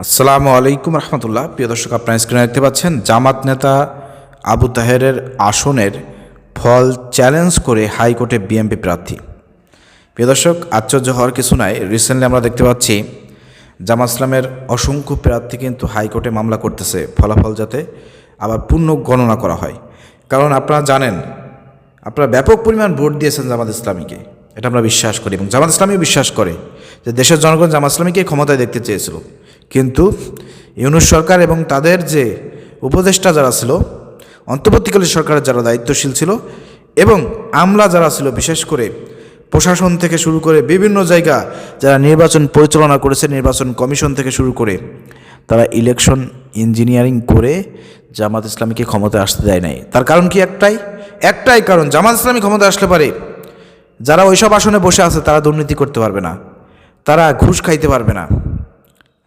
আসসালামু আলাইকুম রহমতুল্লাহ। প্রিয় দর্শক, আপনার স্ক্রিনে দেখতে পাচ্ছেন জামাত নেতা আবু তাহেরের আসনের ফল চ্যালেঞ্জ করে হাইকোর্টে বিএনপি প্রার্থী। প্রিয় দর্শক, আশ্চর্য হওয়ার কিছু নাই। রিসেন্টলি আমরা দেখতে পাচ্ছি জামাত ইসলামের অসংখ্য প্রার্থী কিন্তু হাইকোর্টে মামলা করতেছে ফলাফল যাতে আবার পূর্ণ গণনা করা হয়। কারণ আপনারা জানেন, আপনারা ব্যাপক পরিমাণ ভোট দিয়েছেন জামাত ইসলামীকে, এটা আমরা বিশ্বাস করি এবং জামাত ইসলামীও বিশ্বাস করে যে দেশের জনগণ জামাত ইসলামীকে ক্ষমতায় দেখতে চেয়েছিল। কিন্তু ইউনূস সরকার এবং তাদের যে উপদেষ্টা যারা ছিল, অন্তর্বর্তীকালীন সরকারের যারা দায়িত্বশীল ছিল এবং আমলা যারা ছিল, বিশেষ করে প্রশাসন থেকে শুরু করে বিভিন্ন জায়গা যারা নির্বাচন পরিচালনা করেছে, নির্বাচন কমিশন থেকে শুরু করে, তারা ইলেকশন ইঞ্জিনিয়ারিং করে জামাত ইসলামীকে ক্ষমতায় আসতে দেয় নাই। তার কারণ কি? একটাই কারণ, জামাত ইসলামী ক্ষমতায় আসলে পারে যারা ওইসব আসনে বসে আছে তারা দুর্নীতি করতে পারবে না, তারা ঘুষ খাইতে পারবে না।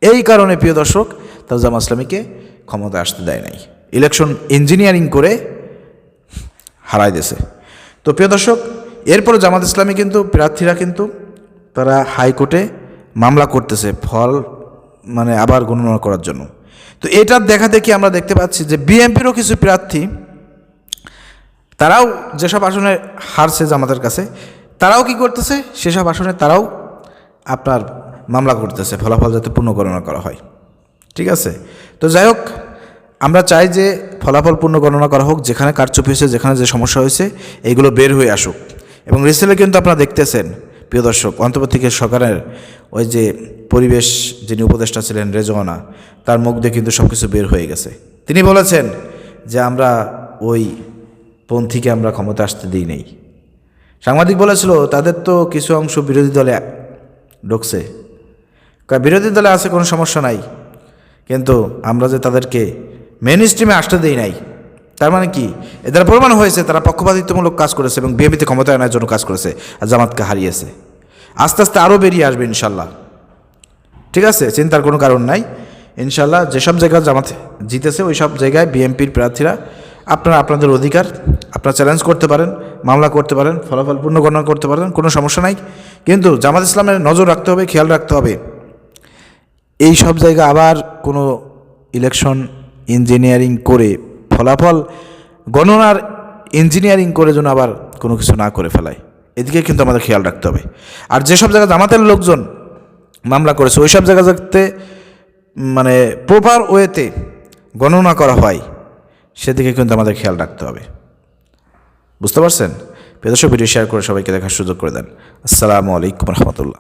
এই কারণে প্রিয় দর্শক, তারা জামাত ইসলামীকে ক্ষমতায় আসতে দেয় নাই, ইলেকশন ইঞ্জিনিয়ারিং করে হারাই দিয়েছে। তো প্রিয় দর্শক, এরপরে জামাত ইসলামী কিন্তু প্রার্থীরা কিন্তু তারা হাইকোর্টে মামলা করতেছে ফল আবার গণনা করার জন্য। তো এটার দেখা দেখি আমরা দেখতে পাচ্ছি যে বিএনপিরও কিছু প্রার্থী, তারাও যেসব আসনে হারছে জামাতের কাছে, তারাও কি করতেছে, সেসব আসনে তারাও আপনার মামলা করতেছে ফলাফল যাতে পূর্ণ গণনা করা হয়। ঠিক আছে? তো যাই হোক, আমরা চাই যে ফলাফল পূর্ণ গণনা করা হোক, যেখানে কারচুপি হয়েছে, যেখানে যে সমস্যা হয়েছে, এইগুলো বের হয়ে আসুক। এবং রিসেন্টলি কিন্তু আপনারা দেখতেছেন প্রিয় দর্শক, অন্তর্বর্তীকালীন সরকারের ওই যে পরিবেশ যিনি উপদেষ্টা ছিলেন রেজওয়ানা, তার মুখ দিয়ে কিন্তু সব কিছু বের হয়ে গেছে। তিনি বলেছেন যে আমরা ওই পন্থীকে আমরা ক্ষমতা আসতে দিই নেই। সাংবাদিক বলেছিল তাদের তো কিছু অংশ বিরোধী দলে ঢুকছে, বিরোধী দলে আছে কোনো সমস্যা নাই, কিন্তু আমরা যে তাদেরকে মেন স্ট্রিমে আসতে দিই নাই। তার মানে কি? এদের প্রমাণ হয়েছে তারা পক্ষপাতিত্বমূলক কাজ করেছে এবং বিএনপিতে ক্ষমতায় আনার জন্য কাজ করেছে আর জামাতকে হারিয়েছে। আস্তে আস্তে আরও বেরিয়ে আসবে ইনশাল্লাহ। ঠিক আছে, চিন্তার কোনো কারণ নাই। ইনশাল্লাহ যেসব জায়গায় জামাত জিতেছে ওই সব জায়গায় বিএনপির প্রার্থীরা আপনারা আপনাদের অধিকার আপনারা চ্যালেঞ্জ করতে পারেন, মামলা করতে পারেন, ফলাফল পূর্ণ গণনা করতে পারেন, কোনো সমস্যা নাই। কিন্তু জামাত ইসলামের নজর রাখতে হবে, খেয়াল রাখতে হবে এই সব জায়গা আবার কোনো ইলেকশন ইঞ্জিনিয়ারিং করে, ফলাফল গণনার ইঞ্জিনিয়ারিং করে যেন আবার কোনো কিছু না করে ফেলায়, এদিকে কিন্তু আমাদের খেয়াল রাখতে হবে। আর যেসব জায়গায় জামাতের লোকজন মামলা করেছে ওই সব জায়গা যাতে প্রপার ওয়েতে গণনা করা হয়, সেদিকে কিন্তু আমাদের খেয়াল রাখতে হবে। বুঝতে পারছেন? প্রিয় দর্শক, ভিডিও শেয়ার করে সবাইকে দেখার সুযোগ করে দেন। আসসালামু আলাইকুম রহমতুল্লাহ।